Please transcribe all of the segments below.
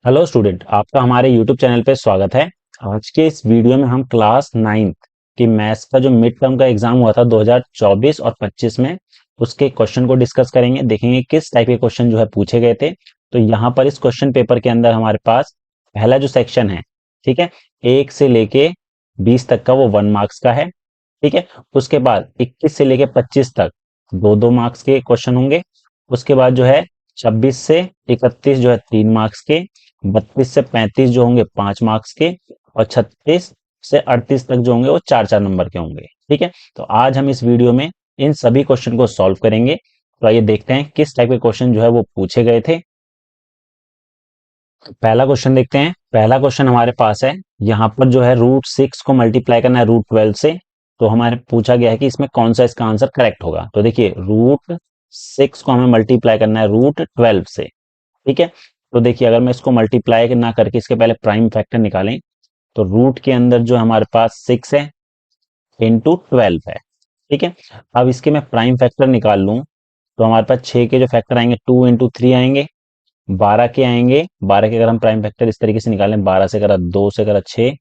Hello student, आपका हमारे YouTube channel पे स्वागत है। आज के इस वीडियो में हम क्लास 9th की मैथ्स का जो मिड टर्म का एग्जाम हुआ था 2024 और 25 में, उसके क्वेश्चन को डिस्कस करेंगे। देखेंगे किस टाइप के क्वेश्चन जो है पूछे गए थे। तो यहाँ पर इस क्वेश्चन पेपर के अंदर हमारे पास पहला जो सेक्शन है, ठीक है, 1 से लेके 20 तक का वो 1 मार्क्स का है। ठीक है, उसके बाद 21 से लेके 25 तक 2-2 मार्क्स के क्वेश्चन होंगे। उसके बाद जो है 26 से 31 जो है 3 मार्क्स के, 32 से 35 जो होंगे 5 मार्क्स के, और 36 से 38 तक जो होंगे वो 4-4 नंबर के होंगे। ठीक है, तो आज हम इस वीडियो में इन सभी क्वेश्चन को सॉल्व करेंगे। तो आइए देखते हैं किस टाइप के क्वेश्चन जो है वो पूछे गए थे। पहला क्वेश्चन देखते हैं। पहला क्वेश्चन हमारे पास है, यहाँ पर जो है √6 को मल्टीप्लाई करना है √12 से। तो हमारे पूछा गया है कि इसमें कौन सा इसका आंसर करेक्ट होगा। तो देखिए, √6 को हमें मल्टीप्लाई करना है √12 से। ठीक है, तो देखिए अगर मैं इसको मल्टीप्लाई ना करके इसके पहले प्राइम फैक्टर निकालें, तो रूट के अंदर जो हमारे पास 6 है इंटू 12 है। ठीक है, अब इसके मैं प्राइम फैक्टर निकाल लूं तो हमारे पास 6 के जो फैक्टर आएंगे 2 इंटू 3 आएंगे, 12 के आएंगे। 12 के अगर हम प्राइम फैक्टर इस तरीके से निकालें, 12 से करा 2 से करा 6,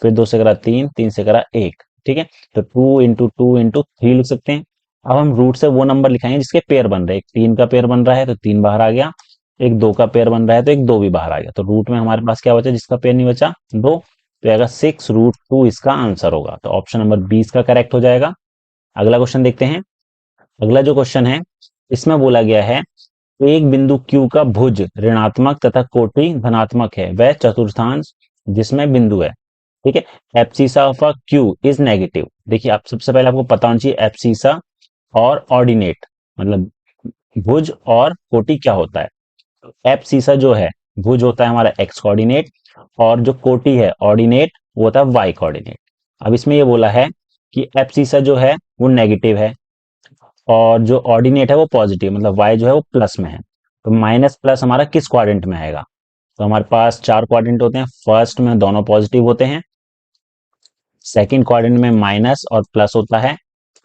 फिर 2 से करा 3, 3 से करा 1। ठीक है, तो 2 इंटू 3 लिख सकते हैं। अब हम रूट से वो नंबर लिखाएंगे जिसके पेयर बन रहे हैं। एक 3 का पेयर बन रहा है तो 3 बाहर आ गया, एक 2 का पेयर बन रहा है तो एक 2 भी बाहर आ गया। तो रूट में हमारे पास क्या बचा जिसका पेयर नहीं बचा? 2। तो आएगा 6√2 इसका आंसर होगा। तो ऑप्शन नंबर 20 का करेक्ट हो जाएगा। अगला क्वेश्चन देखते हैं। अगला जो क्वेश्चन है, इसमें बोला गया है एक बिंदु Q का भुज ऋणात्मक तथा कोटि धनात्मक है, वह चतुर्थांश जिसमें बिंदु है। ठीक है, abscissa of a Q is negative. देखिए, आप सबसे पहले आपको पता होना चाहिए एब्सिसा और ऑर्डिनेट, मतलब भुज और कोटि क्या होता है। एब्सिसा जो है भुज होता है हमारा एक्स कोऑर्डिनेट, और जो कोटि है ऑर्डिनेट वो होता है वाई कोऑर्डिनेट। अब इसमें ये बोला है कि एब्सिसा जो है वो नेगेटिव है और जो ऑर्डिनेट है वो पॉजिटिव, मतलब वाई जो है वो प्लस में है। तो माइनस प्लस हमारा किस क्वाड्रेंट में आएगा? तो हमारे पास 4 क्वाड्रेंट होते हैं। फर्स्ट में दोनों पॉजिटिव होते हैं, सेकंड क्वाड्रेंट में माइनस और प्लस होता है,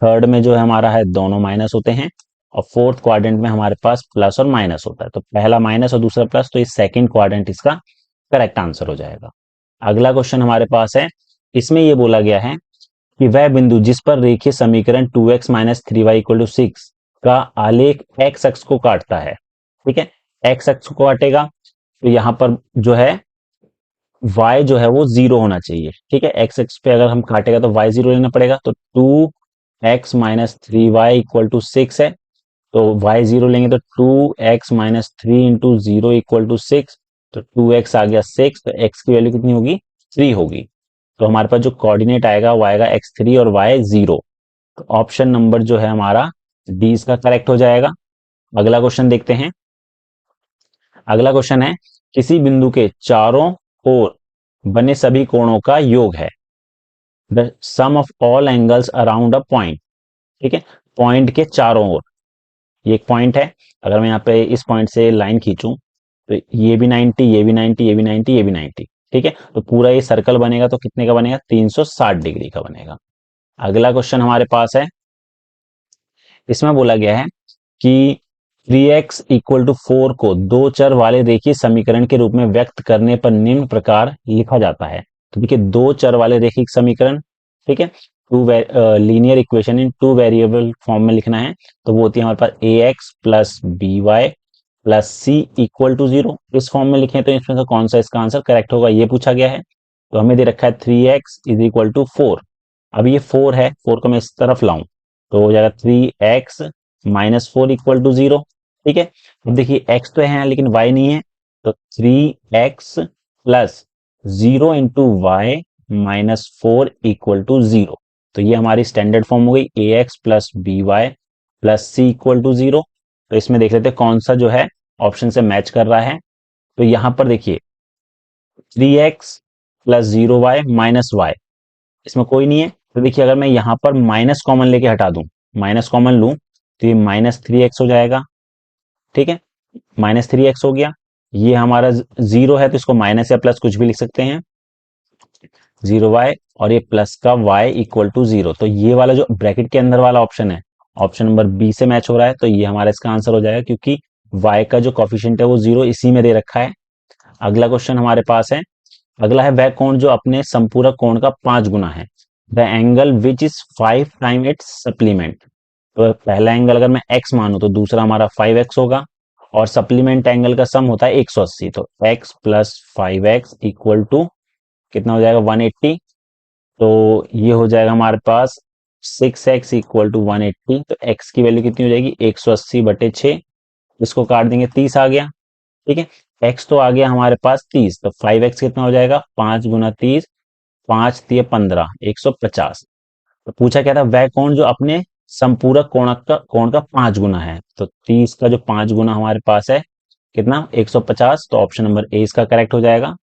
थर्ड में जो है हमारा है दोनों माइनस होते हैं, और फोर्थ क्वाड्रेंट में हमारे पास प्लस और माइनस होता है। तो पहला माइनस और दूसरा प्लस, तो ये सेकंड क्वाड्रेंट इसका करेक्ट आंसर हो जाएगा। अगला क्वेश्चन हमारे पास है, इसमें ये बोला गया है कि वह बिंदु जिस पर रेखीय समीकरण 2x minus 3y equal to 6 का आलेख x अक्ष को काटता है। ठीक है, x अक्ष को काटेगा तो यहां पर जो है y जो है वो 0 होना चाहिए। ठीक है, x अक्ष पे अगर हम काटेगा तो y 0 लेना पड़ेगा। तो 2x minus 3y equal to 6 है, तो y 0 लेंगे तो 2x minus 3 into 0 equal to 6। तो 2x आ गया 6, तो x की वैल्यू कितनी होगी? 3 होगी। तो हमारे पास जो कोऑर्डिनेट आएगा वो आएगा x3 और y 0। तो ऑप्शन नंबर जो है हमारा डी इसका करेक्ट हो जाएगा। अगला क्वेश्चन देखते हैं। अगला क्वेश्चन है, किसी बिंदु के चारों ओर बने सभी कोणों का योग है the sum of all angles around a point. ठीक है, पॉइंट के चारों ओर, ये एक पॉइंट है। अगर मैं यहाँ पे इस पॉइंट से लाइन खींचूं तो ये भी 90, ये भी 90, ये भी 90, ये भी 90। ठीक है, तो पूरा ये सर्कल बनेगा तो कितने का बनेगा? 360 डिग्री का बनेगा। अगला क्वेश्चन हमारे पास है, इसमें बोला गया है कि 3x इक्वल टू 4 को दो चर वाले रेखीय समीकरण के रूप में व्यक्त करने पर निम्न प्रकार लिखा जाता है। तो देखिए, दो चर वाले रेखिक समीकरण, ठीक है, two linear equation in two variable form में लिखना है। तो वो होती है हमारे पास ax plus b y plus c equal to 0। इस फॉर्म में लिखें तो इसमें से कौन सा इसका आंसर करेक्ट होगा, ये पूछा गया है। तो हमें दे रखा है 3x इज इक्वल टू 4। अब ये 4 है, 4 को मैं इस तरफ लाऊं तो हो जाएगा 3x माइनस 4 इक्वल टू 0। ठीक है, अब देखिए x तो है लेकिन y नहीं है, तो 3x plus 0 into y minus 4 equal to 0। तो ये हमारी स्टैंडर्ड फॉर्म हो गई, ax plus b y plus c equal to 0। तो इसमें देख लेते हैं कौन सा जो है ऑप्शन से मैच कर रहा है। तो यहां पर देखिए 3x plus 0y minus Y, इसमें कोई नहीं है। तो देखिए अगर मैं यहां पर माइनस कॉमन लेके हटा दूं, माइनस कॉमन लूं तो ये माइनस 3x हो जाएगा। ठीक है, माइनस 3x हो गया। ये हमारा 0 है तो इसको माइनस या प्लस कुछ भी लिख सकते हैं, 0y, और ये प्लस का y इक्वल टू 0। तो ये वाला जो ब्रैकेट के अंदर वाला ऑप्शन है, ऑप्शन नंबर बी से मैच हो रहा है। तो ये हमारा इसका आंसर हो जाएगा, क्योंकि y का जो कॉफिशिएंट है वो 0 इसी में दे रखा है। अगला क्वेश्चन हमारे पास है, अगला है वह कोण जो अपने संपूरक कोण का 5 गुना है, the angle which is 5 time it's supplement. तो पहला एंगल अगर मैं x मानूं तो दूसरा हमारा 5x होगा, और सप्लीमेंट एंगल का सम होता है 180, तो x plus 5x equal to कितना हो जाएगा 180। तो ये हो जाएगा हमारे पास 6x इक्वल टू 180, तो x की वैल्यू कितनी हो जाएगी 180/6, इसको काट देंगे 30 आ गया। ठीक है, x तो आ गया हमारे पास 30, तो 5x कितना हो जाएगा 5 गुना 30, 5 दिए 15, 150। तो पूछा क्या था, वह कोण जो अपने संपूरक कोण का 5 गुना है, तो 30 का जो 5 गुना हमारे पास है कितना 150, तो ऑप्शन नंबर ए इसका करेक्ट हो जाएगा।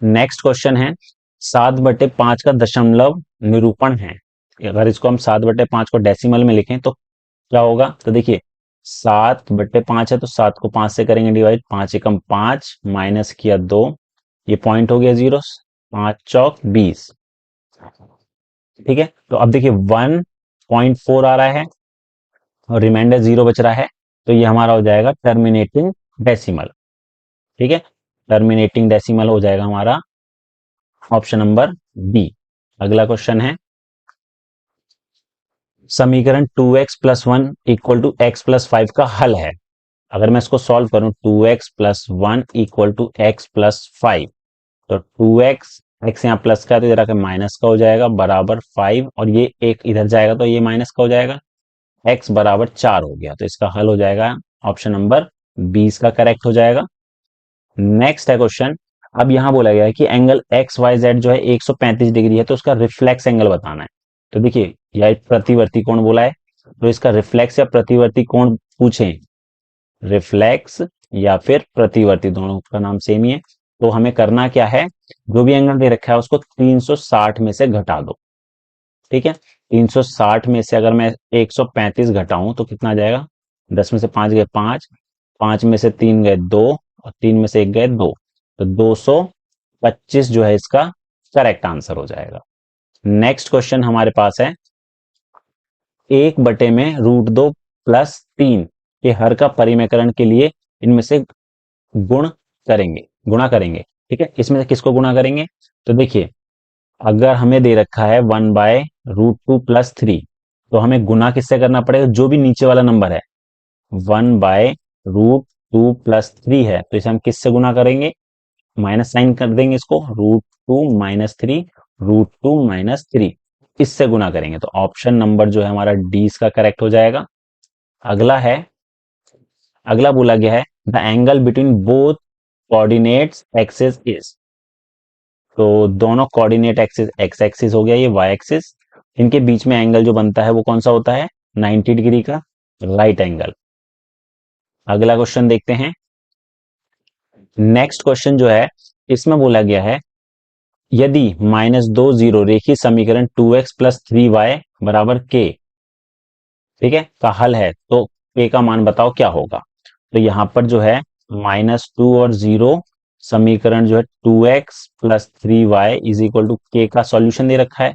नेक्स्ट क्वेश्चन है 7/5 का दशमलव निरूपण है, अगर इसको हम 7/5 को डेसिमल में लिखें तो क्या होगा, तो देखिए 7/5 है तो 7 को 5 से करेंगे डिवाइड, 5 एकम 5 माइनस किया 2, ये पॉइंट हो गया 0, 5 चौक 20। ठीक है, तो अब देखिए 1.4 आ रहा है और रिमाइंडर 0 बच रहा है, तो ये हमारा हो जाएगा टर्मिनेटिंग डेसिमल। ठीक है, टर्मिनेटिंग डेसिमल हो जाएगा हमारा ऑप्शन नंबर बी। अगला क्वेश्चन है, समीकरण 2x plus 1 equal to x plus 5 का हल है। अगर मैं इसको सॉल्व करूं 2x plus 1 equal to x plus 5, तो 2x, x यहाँ प्लस का है तो इधर आकर माइनस का हो जाएगा बराबर 5, और ये एक इधर जाएगा तो ये माइनस का हो जाएगा, x बराबर 4 हो गया, तो इसका हल हो जाएगा ऑप्शन नंबर 20 का करेक्ट हो जाएगा। नेक्स्ट है क्वेश्चन, अब यहां बोला गया है कि एंगल एक्स वाई जेड जो है 135 डिग्री है, तो उसका रिफ्लेक्स एंगल बताना है। तो देखिए यह एक प्रतिवर्ती कोण बोला है, तो इसका रिफ्लेक्स या प्रतिवर्ती कोण पूछें, रिफ्लेक्स या फिर प्रतिवर्ती दोनों का नाम सेम ही है, तो हमें करना क्या है, जो भी एंगल दे रखा है उसको 360 में से घटा दो। ठीक है, 360 में से अगर मैं 135 घटाऊं तो कितना आ जाएगा, 10 में से 5 गए 5, 5 में से 3 गए 2, और 3 में से 1 गए 2, तो 225 जो है इसका करेक्ट आंसर हो जाएगा। नेक्स्ट क्वेश्चन हमारे पास है, 1 में √2 प्लस 3 के हर का परिमेयकरण के लिए इनमें से गुणा करेंगे। ठीक है, इसमें से किसको गुणा करेंगे, तो देखिए अगर हमें दे रखा है 1/√2 प्लस 3, तो हमें गुना किससे करना पड़ेगा, जो भी नीचे वाला नंबर है 1/√2 प्लस 3 है, तो इसे हम किससे गुना करेंगे, माइनस साइन कर देंगे इसको, √2 माइनस 3, √2 माइनस 3, इससे गुना करेंगे, तो ऑप्शन नंबर जो है हमारा डी इसका करेक्ट हो जाएगा। अगला है, अगला बोला गया है the angle between both coordinates axis is, तो दोनों कोऑर्डिनेट एक्सिस एक्स एक्सिस हो गया, ये वाई एक्सिस, इनके बीच में एंगल जो बनता है वो कौन सा होता है 90 डिग्री का राइट एंगल। अगला क्वेश्चन देखते हैं, नेक्स्ट क्वेश्चन जो है इसमें बोला गया है, यदि -2 जीरो रेखीय समीकरण 2x प्लस 3y बराबर k, ठीक है, का हल है, तो k का मान बताओ क्या होगा। तो यहां पर जो है -2 और 0 समीकरण जो है 2x plus 3y is equal to k का सॉल्यूशन दे रखा है,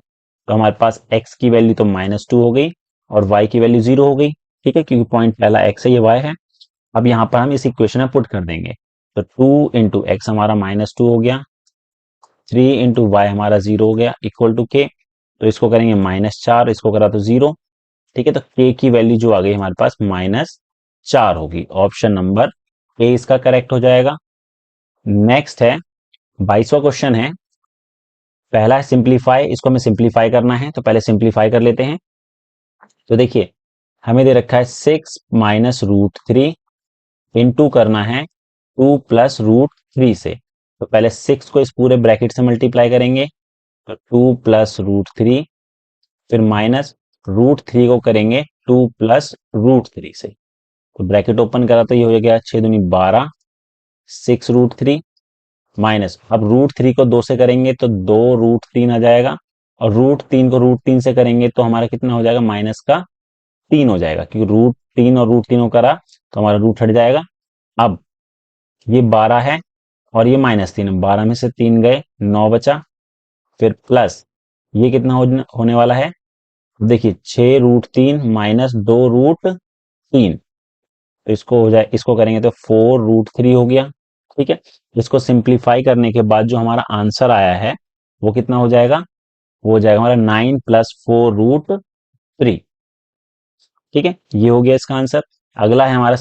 तो हमारे पास x की वैल्यू तो -2 हो गई और y की वैल्यू 0 हो गई। ठीक है, क्योंकि पॉइंट पहला x है, ये y है। अब यहां पर हम इस इक्वेशन में पुट कर देंगे, तो 2 इंटू एक्स हमारा -2 हो गया, 3 इंटू वाई हमारा 0 हो गया इक्वल टू k, तो इसको करेंगे -4, इसको करा तो 0। ठीक है, तो k की वैल्यू जो आ गई हमारे पास -4 होगी, ऑप्शन नंबर ए इसका करेक्ट हो जाएगा। नेक्स्ट है 22वां क्वेश्चन है, पहला है सिंप्लीफाई, इसको हमें सिंप्लीफाई करना है, तो पहले सिंप्लीफाई कर लेते हैं। तो देखिए हमें दे रखा है 6 माइनस √3 इंटू करना है 2 प्लस √3 से, तो पहले 6 को इस पूरे ब्रैकेट से मल्टीप्लाई करेंगे, तो 2 प्लस √3, फिर माइनस √3 को करेंगे 2 प्लस √3 से, तो ब्रैकेट ओपन करा तो ये हो गया 6 दूनी 12, 6 √3 माइनस, अब √3 को 2 से करेंगे तो 2 √3 आ जाएगा, और √3 को √3 से करेंगे तो हमारा कितना हो जाएगा माइनस का 3 हो जाएगा, क्योंकि √3 और √3 को करा तो हमारा रूट हट जाएगा। अब ये 12 है और ये -3, 12 में से 3 गए 9 बचा, फिर प्लस ये कितना होने वाला है, देखिए 6 √3 माइनस 2 √3, तो इसको हो जाए, इसको करेंगे तो 4 √3 हो गया। ठीक है। इसको सिंप्लीफाई करने के बाद जो हमारा आंसर आया है वो कितना हो जाएगा, वो हो जाएगा हमारा 9 + 4√3। ठीक है, ये हो गया इसका आंसर। अगला है हमारा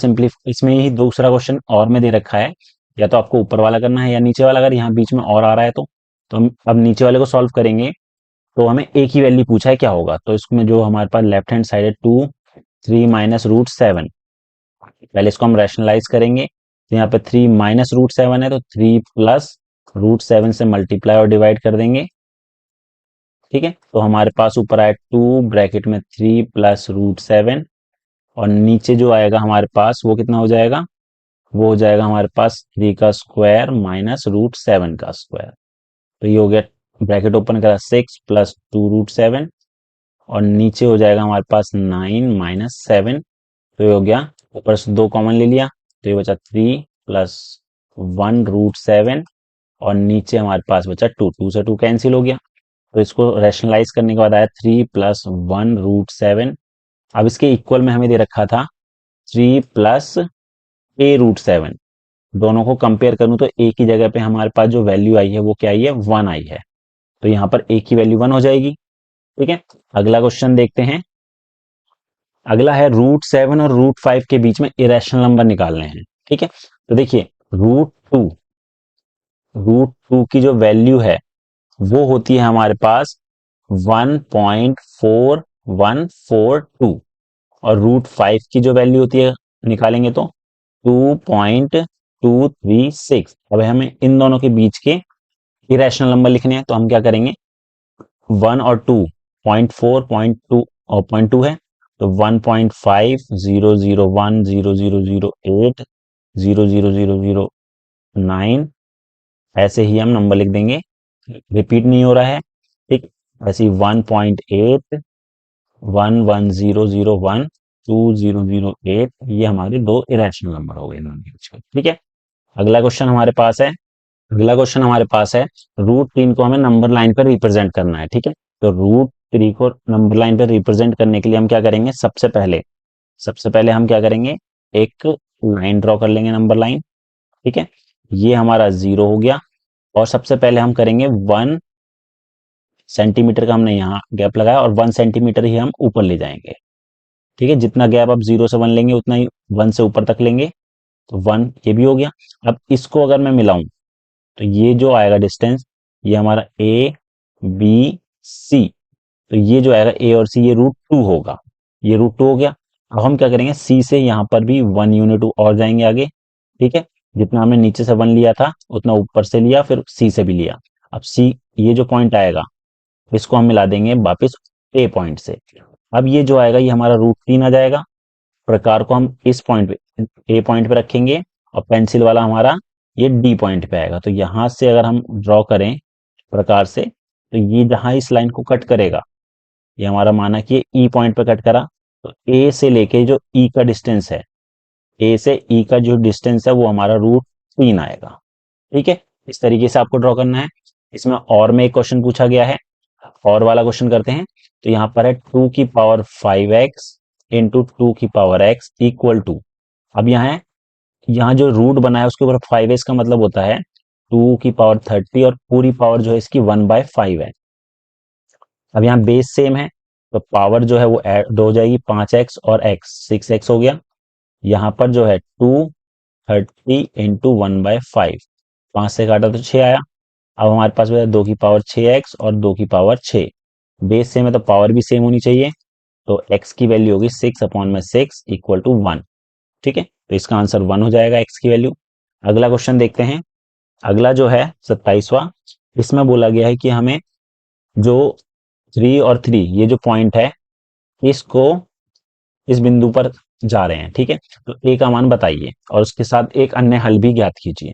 इसमें ही दूसरा क्वेश्चन और में दे रखा है, या तो आपको ऊपर वाला करना है या नीचे वाला। अगर यहाँ बीच में और आ रहा है तो हम अब नीचे वाले को सॉल्व करेंगे। तो हमें एक ही वैल्यू पूछा है क्या होगा, तो इसमें जो हमारे पास लेफ्ट हैंड साइड है 2 3 - √7। पहले इसको हम रैशनलाइज करेंगे। तो यहाँ पे 3 - √7 है, तो 3 + √7 से मल्टीप्लाई और डिवाइड कर देंगे। ठीक है, तो हमारे पास ऊपर आया 2 = 3 + √7, और नीचे जो आएगा हमारे पास वो कितना हो जाएगा, वो हो जाएगा हमारे पास 3 का स्क्वायर - √7 का स्क्वायर। तो ये हो गया, ब्रैकेट ओपन करा 6 + 2√7, और नीचे हो जाएगा हमारे पास 9 - 7। तो ये हो गया, ऊपर से 2 कॉमन ले लिया, तो ये बचा 3 + 1√7, और नीचे हमारे पास बचा 2, 2 से 2 कैंसिल हो गया। तो इसको रैशनलाइज करने के बाद आया 3 + 1√7। अब इसके इक्वल में हमें दे रखा था 3 + a√7। दोनों को कंपेयर करूं तो एक ही जगह पे हमारे पास जो वैल्यू आई है वो क्या आई है, 1 आई है। तो यहाँ पर एक की वैल्यू 1 हो जाएगी। ठीक है, अगला क्वेश्चन देखते हैं। अगला है √7 और √5 के बीच में इरेशनल नंबर निकालने हैं। ठीक है, तो देखिए √2 की जो वैल्यू है वो होती है हमारे पास 1.4142, और √5 की जो वैल्यू होती है निकालेंगे तो 2.236। अब हमें इन दोनों के बीच के इरेशनल नंबर लिखने हैं, तो हम क्या करेंगे, 1 और 2 0.4 0.2 और 0.2 है, तो 1.500100008 00009, ऐसे ही हम नंबर लिख देंगे, रिपीट नहीं हो रहा है। ठीक, ऐसे ही 1.8 11001 2008, ये हमारे दो इरेशनल नंबर हो गए इनके बीच के। ठीक है, अगला क्वेश्चन हमारे पास है। अगला क्वेश्चन हमारे पास है, √3 को हमें नंबर लाइन पर रिप्रेजेंट करना है। ठीक है, तो √3 को नंबर लाइन पर रिप्रेजेंट करने के लिए हम क्या करेंगे, सबसे पहले हम क्या करेंगे, एक लाइन ड्रॉ कर लेंगे, नंबर लाइन। ठीक है, ये हमारा 0 हो गया, और सबसे पहले हम करेंगे 1 सेंटीमीटर का हमने यहाँ गैप लगाया, और 1 सेंटीमीटर ही हम ऊपर ले जाएंगे। ठीक है, जितना गैप आप 0 से 1 लेंगे उतना ही 1 से ऊपर तक लेंगे, तो 1 ये भी हो गया। अब इसको अगर मैं मिलाऊं तो ये जो आएगा डिस्टेंस, ये हमारा ABC, तो ये जो आएगा A और C, ये √2 होगा, ये √2 हो गया। अब हम क्या करेंगे, C से यहाँ पर भी 1 यूनिट और जाएंगे आगे। ठीक है, जितना हमने नीचे से 1 लिया था उतना ऊपर से लिया, फिर C से भी लिया। अब C, ये जो पॉइंट आएगा इसको हम मिला देंगे वापस A पॉइंट से। अब ये जो आएगा ये हमारा √3 आ जाएगा। प्रकार को हम इस पॉइंट पे, A पॉइंट पे रखेंगे, और पेंसिल वाला हमारा ये D पॉइंट पे आएगा। तो यहां से अगर हम ड्रॉ करें प्रकार से, तो ये जहां इस लाइन को कट करेगा, ये हमारा माना कि ये E पॉइंट पे कट करा, तो A से लेके जो E का डिस्टेंस है, A से E का जो डिस्टेंस है वो हमारा √3 आएगा। ठीक है, इस तरीके से आपको ड्रॉ करना है। इसमें और में एक क्वेश्चन पूछा गया है, और वाला क्वेश्चन करते हैं। तो यहाँ पर है 2⁵x into 2⁵x equal to, अब यहाँ जो रूट बना है उसके ऊपर 5x का मतलब होता है 2⁵30, और पूरी पावर जो है इसकी 1/5 है। अब यहाँ बेस सेम है, तो पावर जो है वो ऐड हो जाएगी, 5x और x 6x हो गया। यहाँ पर जो है 230 इंटू 1/5, 5 से काटा तो 6 आया। अब हमारे पास 2⁵6x और 2⁵6, बेस सेम है तो पावर भी सेम होनी चाहिए, तो x की वैल्यू होगी 6/6 इक्वल टू 1। ठीक है, तो इसका आंसर 1 हो जाएगा x की वैल्यू। अगला क्वेश्चन देखते हैं। अगला जो है 27वां, इसमें बोला गया है कि हमें जो 3 और 3 ये जो पॉइंट है इसको इस बिंदु पर जा रहे हैं। ठीक है, तो a का मान बताइए और उसके साथ एक अन्य हल भी ज्ञात कीजिए।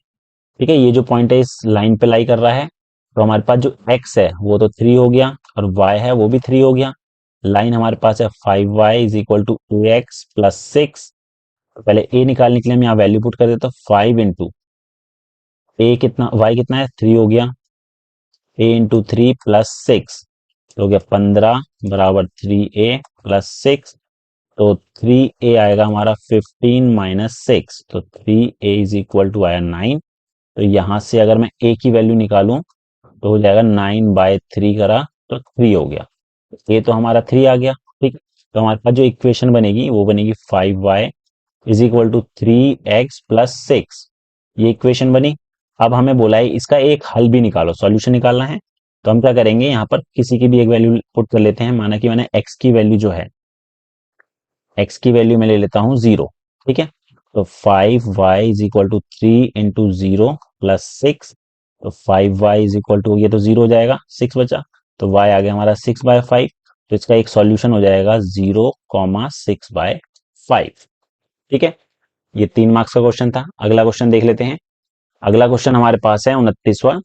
ठीक है, ये जो पॉइंट है इस लाइन पे लाई कर रहा है, तो हमारे पास जो x है वो तो 3 हो गया, और y है वो भी 3 हो गया। लाइन हमारे पास है 5y is equal to ax plus 6। पहले a निकालने के लिए हम यहाँ वैल्यू पुट कर देते, 5 इंटू a कितना, y कितना है 3 हो गया, a इंटू 3 प्लस 6 हो गया 15 बराबर 3a प्लस 6। तो 3a आएगा हमारा 15 - 6, तो 3a इज इक्वल टू आया 9। तो यहां से अगर मैं ए की वैल्यू निकालूं तो हो जाएगा 9/3 करा तो 3 हो गया। ये तो हमारा 3 आ गया। ठीक, तो हमारे पास जो इक्वेशन बनेगी वो बनेगी 5y is equal to 3x+6। ये इक्वेशन बनी। अब हमें बोला है इसका एक हल भी निकालो, सॉल्यूशन निकालना है। तो हम क्या करेंगे, यहाँ पर किसी की भी एक वैल्यू पुट कर लेते हैं। माना कि मैंने x की वैल्यू जो है, x की वैल्यू मैं ले लेता हूँ 0। ठीक है, तो 5y इज इक्वल टू 3 × 0 + 6। तो 5y इज इक्वल टू, ये तो 0 हो जाएगा, 6 बचा, तो y आ गया हमारा 6/5। तो इसका एक सॉल्यूशन हो जाएगा 0,6/5। ठीक है, ये 3 मार्क्स का क्वेश्चन था। अगला क्वेश्चन देख लेते हैं। अगला क्वेश्चन हमारे पास है 29वां।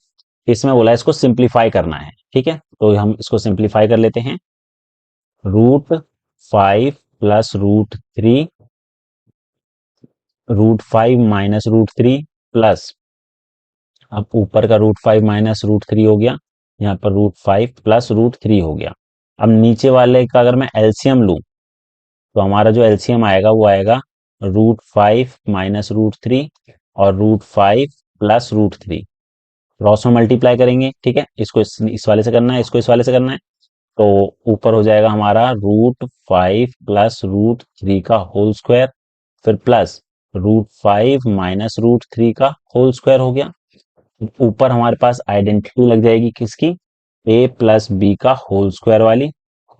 इसमें बोला है इसको सिंप्लीफाई करना है। ठीक है, तो हम इसको सिंप्लीफाई कर लेते हैं। √5 + √3, √5 - √3 प्लस, अब ऊपर का √5 - √3 हो गया, यहाँ पर √5 + √3 हो गया। अब नीचे वाले का अगर मैं एलसीएम लूं तो हमारा जो एलसीएम आएगा वो आएगा √5 - √3 और √5 + √3, क्रॉस में मल्टीप्लाई करेंगे। ठीक है, इसको इस वाले से करना है, इसको इस वाले से करना है। तो ऊपर हो जाएगा हमारा √5 + √3 का होल स्क्वायर, फिर प्लस √5 - √3 का होल स्क्वायर हो गया। ऊपर हमारे पास आइडेंटिटी लग जाएगी किसकी, a+b का होल स्क्वायर वाली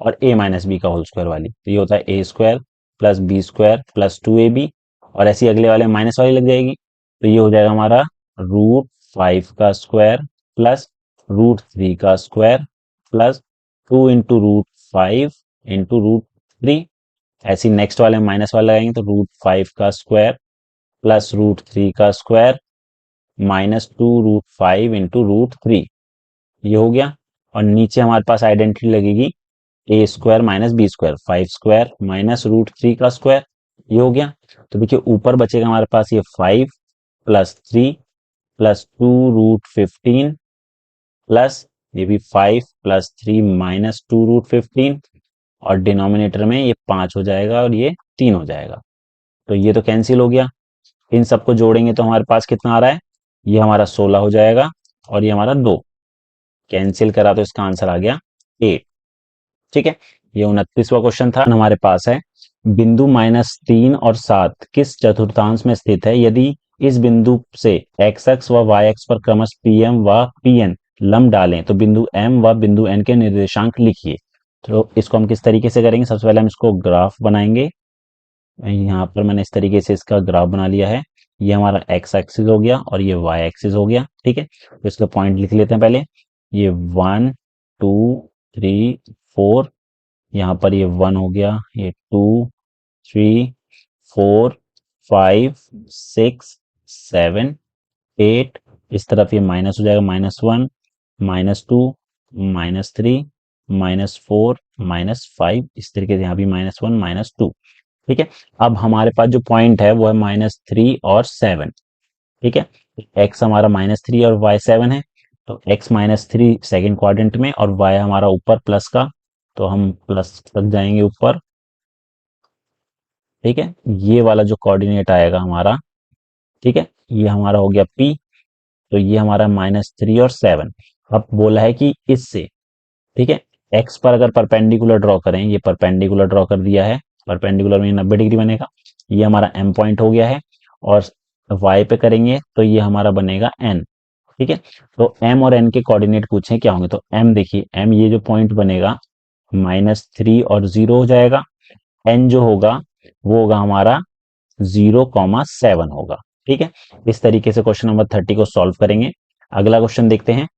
और a - b का होल स्क्वायर वाली। तो ये होता है a² + b² + 2ab, और ऐसी अगले वाले माइनस वाली लग जाएगी। तो ये हो जाएगा हमारा √5 का स्क्वायर प्लस √3 का स्क्वायर प्लस 2 × √5 × √3। ऐसी नेक्स्ट वाले माइनस वाले लगाएंगे तो √5 का स्क्वायर प्लस √3 का स्क्वायर -2 √5 × √3, ये हो गया। और नीचे हमारे पास आइडेंटिटी लगेगी a² - b², 5² -√3 का स्क्वायर, ये हो गया। तो देखिए ऊपर बचेगा हमारे पास ये 5 + 3 + 2 √15 प्लस ये भी 5 + 3 -2 √15, और डिनोमिनेटर में ये 5 हो जाएगा और ये 3 हो जाएगा। तो ये तो कैंसिल हो गया। इन सबको जोड़ेंगे तो हमारे पास कितना आ रहा है, ये हमारा 16 हो जाएगा और ये हमारा 2, कैंसिल करा तो इसका आंसर आ गया 8। ठीक है, ये 29वां क्वेश्चन था। हमारे पास है बिंदु -3 और 7 किस चतुर्थांश में स्थित है, यदि इस बिंदु से एक्स एक्स व वाई एक्स पर क्रमश PM व PN लंब डालें तो बिंदु M व बिंदु N के निर्देशांक लिखिए। तो इसको हम किस तरीके से करेंगे, सबसे पहले हम इसको ग्राफ बनाएंगे। यहाँ पर मैंने इस तरीके से इसका ग्राफ बना लिया है। ये हमारा एक्स एक्सिस हो गया और ये वाई एक्सिस हो गया। ठीक है, तो इसका पॉइंट लिख लेते हैं पहले। ये 1 2 3 4, यहाँ पर ये 1 हो गया, ये 2 3 4 5 6 7 8, इस तरफ ये माइनस हो जाएगा, -1 -2 -3 -4 -5, इस तरीके से यहाँ भी -1 -2। ठीक है, अब हमारे पास जो पॉइंट है वो है -3 और 7। ठीक है, एक्स हमारा -3 और वाई 7 है, तो x -3 सेकेंड क्वाड्रेंट में और y हमारा ऊपर प्लस का, तो हम प्लस तक जाएंगे ऊपर। ठीक है, ये वाला जो कोऑर्डिनेट आएगा हमारा, ठीक है, ये हमारा हो गया P। तो ये हमारा -3 और 7। अब बोला है कि इससे, ठीक है, x पर अगर परपेंडिकुलर ड्रॉ करें, ये परपेंडिकुलर ड्रॉ कर दिया है, परपेंडिकुलर में 90 डिग्री बनेगा, ये हमारा M पॉइंट हो गया है। और y पे करेंगे तो ये हमारा बनेगा N। ठीक है, तो M और N के कोऑर्डिनेट पूछे क्या होंगे, तो M देखिए, M ये जो पॉइंट बनेगा -3 और 0 हो जाएगा। N जो होगा वो होगा हमारा 0,7 होगा। ठीक है, इस तरीके से क्वेश्चन नंबर 30 को सॉल्व करेंगे। अगला क्वेश्चन देखते हैं।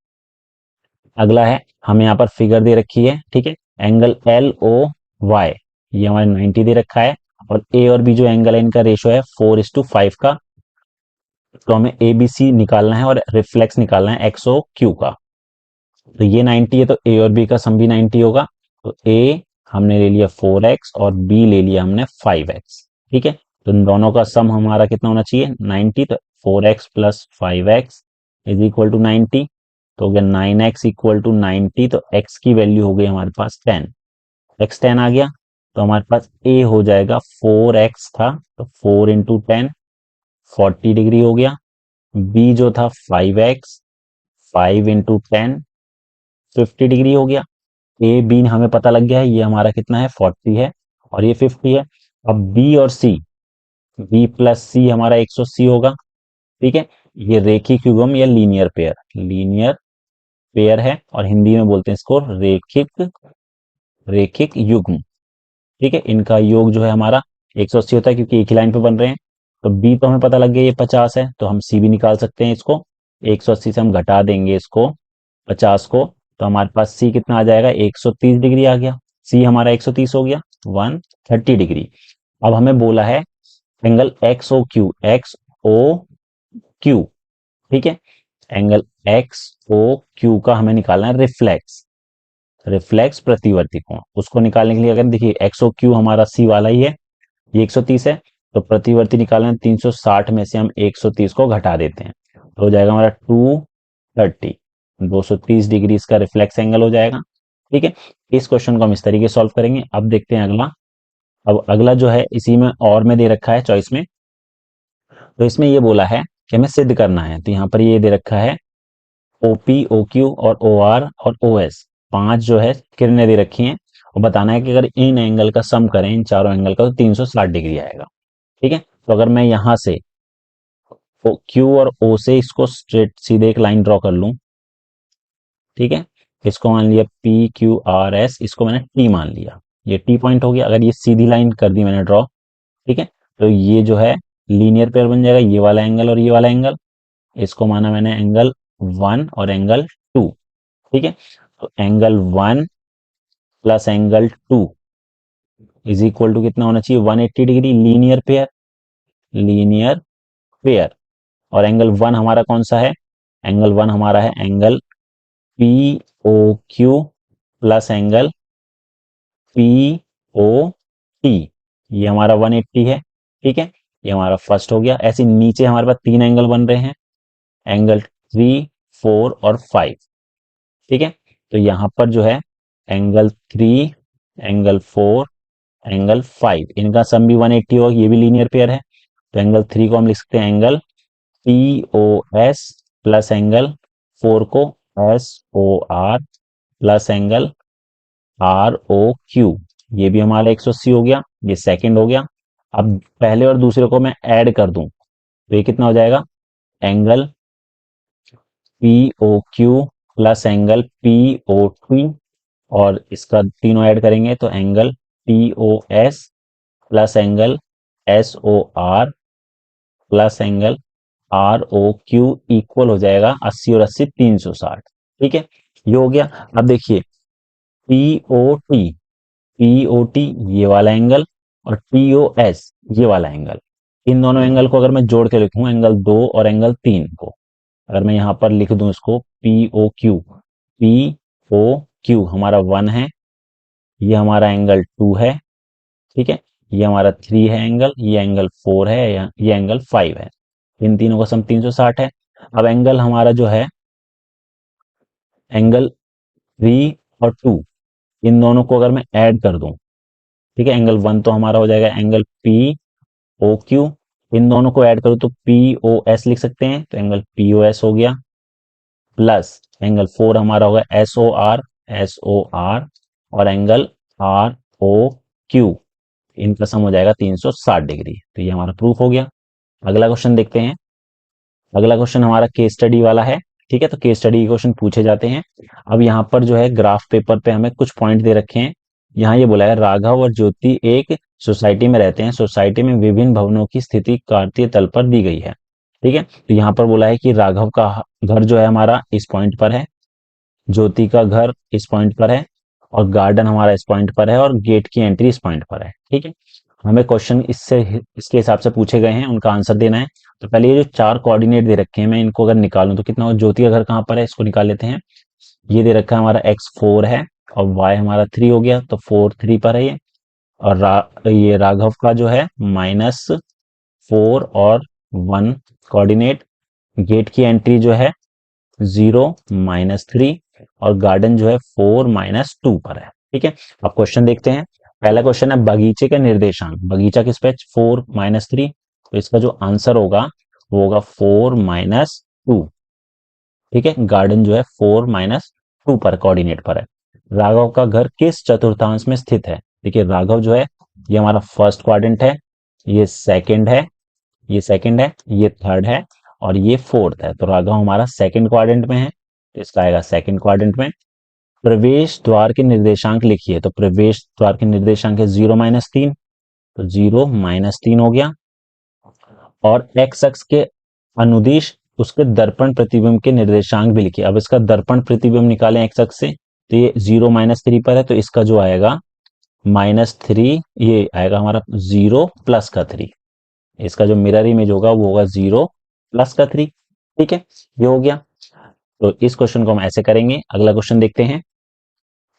अगला है, हमें यहाँ पर फिगर दे रखी है। ठीक है, एंगल LOY ये हमारे 90 दे रखा है, और A और B जो एंगल है इनका रेशो है 4:5 का। तो हमें ABC निकालना है और रिफ्लेक्स निकालना है XOQ का। तो ये 90 है तो A और B का सम भी 90 होगा। तो A हमने ले लिया 4x और B ले लिया हमने 5x। ठीक है, तो इन दोनों का सम हमारा कितना होना चाहिए, 90। तो 4x + 5x = 90। तो हो गया 9x = 90। तो x की वैल्यू हो गई हमारे पास 10, x 10 आ गया। तो हमारे पास A हो जाएगा 4x था, तो 4 × 10 40 डिग्री हो गया। बी जो था 5x, 5 × 10 50 डिग्री हो गया। ए बी हमें पता लग गया है, ये हमारा कितना है 40 है और ये 50 है। अब बी और सी, बी प्लस सी हमारा 180 होगा। ठीक है, ये रेखिक युग्म या लीनियर पेयर, लीनियर पेयर है और हिंदी में बोलते हैं इसको रेखिक, रेखिक युग्म। ठीक है, इनका योग जो है हमारा 180 होता है क्योंकि एक ही लाइन पे बन रहे हैं। तो बी तो हमें पता लग गया ये 50 है, तो हम सी भी निकाल सकते हैं इसको। 180 से हम घटा देंगे इसको 50 को, तो हमारे पास सी कितना आ जाएगा 130 डिग्री आ गया। सी हमारा 130 हो गया, 130 डिग्री। अब हमें बोला है angle x o q, x o q. ठीक है, एंगल एक्स ओ क्यू का हमें निकालना है रिफ्लेक्स, रिफ्लेक्स प्रतिवर्ती कोण। उसको निकालने के लिए अगर देखिए एक्स ओ क्यू हमारा सी वाला ही है, ये 130 है, तो प्रतिवर्ती निकालना है 360 में से हम 130 को घटा देते हैं, तो हो जाएगा हमारा 230, 230 डिग्री इसका रिफ्लेक्स एंगल हो जाएगा। ठीक है, इस क्वेश्चन को हम इस तरीके सॉल्व करेंगे। अब देखते हैं अगला। अब अगला जो है इसी में और में दे रखा है चॉइस में, तो इसमें ये बोला है कि हमें सिद्ध करना है। तो यहाँ पर ये दे रखा है ओपी, ओ क्यू और ओ आर और ओ एस, 5 जो है किरणें दे रखी हैं और बताना है कि अगर इन एंगल का सम करें, इन चारों एंगल का, तो 360 डिग्री आएगा। ठीक है, तो अगर मैं यहां से क्यू और ओ से इसको स्ट्रेट सीधे एक लाइन ड्रॉ कर लूं। ठीक है, इसको मान लिया पी क्यू आर एस, इसको मैंने टी मान लिया, ये टी पॉइंट हो गया। अगर ये सीधी लाइन कर दी मैंने ड्रॉ, ठीक है, तो ये जो है लीनियर पेयर बन जाएगा, ये वाला एंगल और ये वाला एंगल। इसको माना मैंने एंगल 1 और एंगल 2। ठीक है, तो angle 1 plus angle 2 is equal to कितना होना चाहिए 180 degree, linear pair, linear pair. और एंगल 1 हमारा कौन सा है, एंगल 1 हमारा है angle p o q plus angle p o t, ये हमारा 180 है। ठीक है, ये हमारा फर्स्ट हो गया। ऐसे नीचे हमारे पास 3 एंगल बन रहे हैं, एंगल 3, 4 और 5। ठीक है, तो यहां पर जो है एंगल 3, एंगल 4, एंगल 5, इनका सम भी 180 होगा, ये भी लीनियर पेयर है। तो एंगल 3 को हम लिख सकते हैं angle p o s plus angle 4 को s o r plus angle r o q, ये भी हमारा 180 हो गया, ये सेकंड हो गया। अब पहले और दूसरे को मैं ऐड कर दूं तो ये कितना हो जाएगा angle p o q plus angle p o t, और इसका तीनों ऐड करेंगे तो angle p o s plus angle s o r plus angle r o q equal हो जाएगा 80 और 80 360। ठीक है, ये हो गया। अब देखिए पीओटी, पीओटी ये वाला एंगल और टीओएस ये वाला एंगल, इन दोनों एंगल को अगर मैं जोड़ के लिखूं एंगल 2 और एंगल 3 को, अगर मैं यहां पर लिख दूं इसको p o q, p o q हमारा 1 है, ये हमारा एंगल 2 है। ठीक है, ये हमारा 3 है एंगल, ये एंगल 4 है, ये एंगल 5 है। इन तीनों का सम 360 है। अब एंगल हमारा जो है एंगल 3 और 2, इन दोनों को अगर मैं ऐड कर दूं, ठीक है, एंगल 1 तो हमारा हो जाएगा एंगल पी ओ क्यू, इन दोनों को ऐड करूं तो पी ओ एस लिख सकते हैं, तो एंगल पी ओ एस हो गया, प्लस एंगल 4 हमारा होगा s o r, s o r और एंगल आर ओ क्यू, इनका सम हो जाएगा 360 डिग्री। तो ये हमारा प्रूफ हो गया। अगला क्वेश्चन देखते हैं। अगला क्वेश्चन हमारा केस स्टडी वाला है। ठीक है, तो केस स्टडी क्वेश्चन पूछे जाते हैं। अब यहाँ पर जो है ग्राफ पेपर पे हमें कुछ पॉइंट दे रखे हैं। यहाँ ये बोला है राघव और ज्योति एक सोसाइटी में रहते हैं, सोसाइटी में विभिन्न भवनों की स्थिति कार्तीय तल पर दी गई है। ठीक है, तो यहाँ पर बोला है कि राघव का घर जो है हमारा इस पॉइंट पर है, ज्योति का घर इस पॉइंट पर है और गार्डन हमारा इस पॉइंट पर है और गेट की एंट्री इस पॉइंट पर है। ठीक है, हमें क्वेश्चन इससे इसके हिसाब से पूछे गए हैं, उनका आंसर देना है। तो पहले ये जो 4 कोऑर्डिनेट दे रखे हैं, मैं इनको अगर निकालूं तो कितना हो, ज्योति का घर कहाँ पर है इसको निकाल लेते हैं। ये दे रखा है हमारा x4 है और y हमारा 3 हो गया, तो 4 3 पर है ये। और ये राघव का जो है -4 और 1 कोऑर्डिनेट, गेट की एंट्री जो है 0 -3 और गार्डन जो है 4 -2 पर है। ठीक है, अब क्वेश्चन देखते हैं। पहला क्वेश्चन है बगीचे के निर्देशांक, बगीचा किस पे 4 -3, तो इसका जो आंसर होगा वो होगा 4 - 2। ठीक है, गार्डन जो है 4 - 2 पर कोऑर्डिनेट पर है। राघव का घर किस चतुर्थांश में स्थित है? देखिए राघव जो है ये हमारा फर्स्ट क्वाड्रेंट है, ये सेकंड है, ये सेकंड है, ये थर्ड है और ये फोर्थ है। तो राघव हमारा सेकंड क्वाड्रेंट में है, तो इसका आएगा सेकंड क्वाड्रेंट में। प्रवेश द्वार के निर्देशांक लिखिए। तो प्रवेश द्वार के निर्देशांक है 0 - 3, तो 0 - 3 हो गया। और एक्स अक्ष के अनुदिश उसके दर्पण प्रतिबिंब के निर्देशांक भी लिखिए। अब इसका दर्पण प्रतिबिंब निकालें एक्स अक्ष से, तो ये 0 - 3 पर है, तो इसका जो आएगा -3, ये आएगा हमारा 0 + 3। इसका जो मिरर इमेज होगा वो होगा 0 + 3। ठीक है, ये हो गया। तो इस क्वेश्चन को हम ऐसे करेंगे। अगला क्वेश्चन देखते हैं।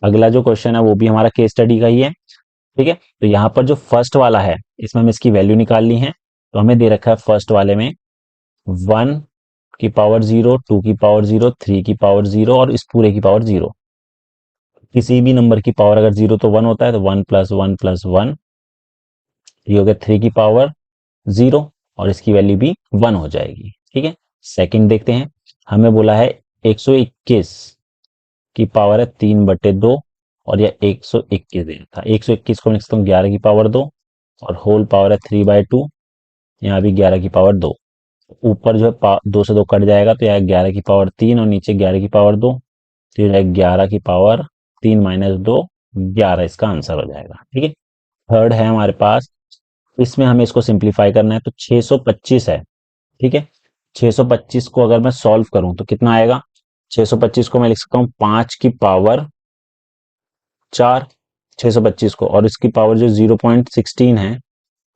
अगला जो क्वेश्चन है वो भी हमारा केस स्टडी का ही है। ठीक है, तो यहाँ पर जो फर्स्ट वाला है इसमें हम इसकी वैल्यू निकालनी है। तो हमें दे रखा है फर्स्ट वाले में 1 की पावर 0, 2 की पावर 0, 3 की पावर 0 और इस पूरे की पावर 0। किसी भी नंबर की पावर अगर 0 तो 1 होता है, तो 1 + 1 + 1, ये हो गया 3 की पावर 0 और इसकी वैल्यू भी 1 हो जाएगी। ठीक है, सेकंड देखते हैं। हमें बोला है 121 की पावर है 3/2 और यह 121 दे था। 121 को लिख सकता हूँ 11 की पावर 2 और होल पावर है 3/2, यहाँ भी 11 की पावर 2। ऊपर जो है 2 से 2 कट जाएगा, तो यह 11 की पावर 3 और नीचे 11 की पावर 2, तो यह 11 की पावर 3 - 2, 11 इसका आंसर हो जाएगा। ठीक है, थर्ड है हमारे पास, इसमें हमें इसको सिंप्लीफाई करना है। तो 625 है। ठीक है, 625 को अगर मैं सॉल्व करूं तो कितना आएगा? 625 को मैं लिख सकता हूँ 5 की पावर 4, 625 को, और इसकी पावर जो 0.16 है,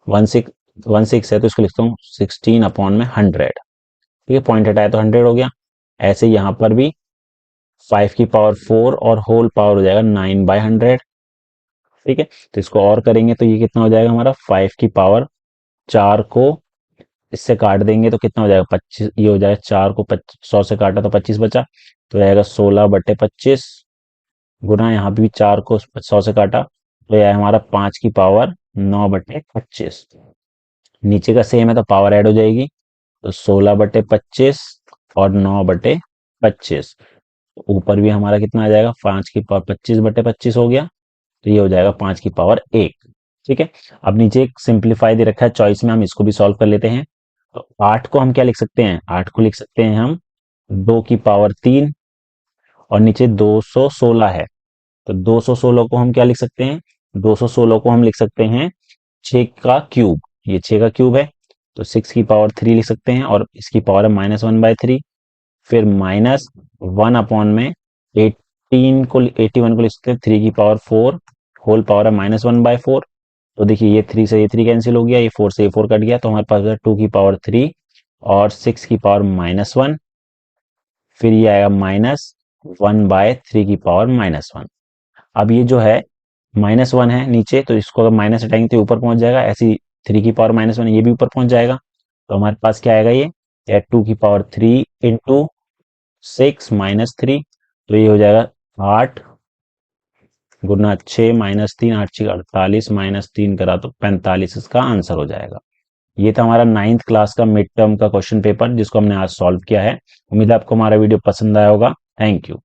16 है, तो इसको लिखता हूँ 16/100। ठीक है, पॉइंट हटाया तो 100 हो गया। ऐसे यहाँ पर भी 5 की पावर 4 और होल पावर हो जाएगा 9/100। ठीक है, तो इसको और करेंगे तो ये कितना हो जाएगा हमारा 5 की पावर 4 को इससे काट देंगे तो कितना हो जाएगा 25। ये हो जाएगा 4 को 100 से काटा तो 25 बचा, तो रहेगा 16/25 गुना, यहाँ पे भी 4 को 100 से काटा तो यह है हमारा 5 की पावर 9/25। नीचे का सेम है तो पावर ऐड हो जाएगी, तो 16/25 और 9/25। ऊपर भी हमारा कितना आ जाएगा 5 की पावर 25/25 हो गया, तो ये हो जाएगा 5 की पावर 1। ठीक है, अब नीचे एक सिंप्लीफाई दे रखा है चॉइस में, हम इसको भी सॉल्व कर लेते हैं। तो 8 को हम क्या लिख सकते हैं? 8 को लिख सकते हैं हम 2 की पावर 3 और नीचे 216 है, तो 216 को हम क्या लिख सकते हैं? 216 को हम लिख सकते हैं 6 का क्यूब। ये 6 का क्यूब है, तो 6 की पावर 3 लिख सकते हैं और इसकी पावर है -1/3। फिर -1/में 81 को लिख सकते हैं 3 की पावर 4, होल पावर है -1/4। तो देखिए ये 3 से ये 3 कैंसिल हो गया, ये 4 से ये 4 कट गया, तो हमारे पास है 2 की पावर 3 और 6 की पावर -1। फिर ये आएगा -1/3 की पावर-1। अब ये जो है -1 है नीचे, तो इसको अगर माइनस हटाएंगे तो ऊपर पहुंच जाएगा। ऐसी 3 की पावर-1 ये भी ऊपर पहुंच जाएगा, तो हमारे पास क्या आएगा? ये 2 की पावर 3 इंटू 6 - 3, तो ये हो जाएगा 8 गुना 6 - 3, 8×6 = 48, -3 करा तो 45 इसका आंसर हो जाएगा। ये था हमारा 9th क्लास का मिड टर्म का क्वेश्चन पेपर जिसको हमने आज सॉल्व किया है। उम्मीद है आपको हमारा वीडियो पसंद आया होगा। Thank you.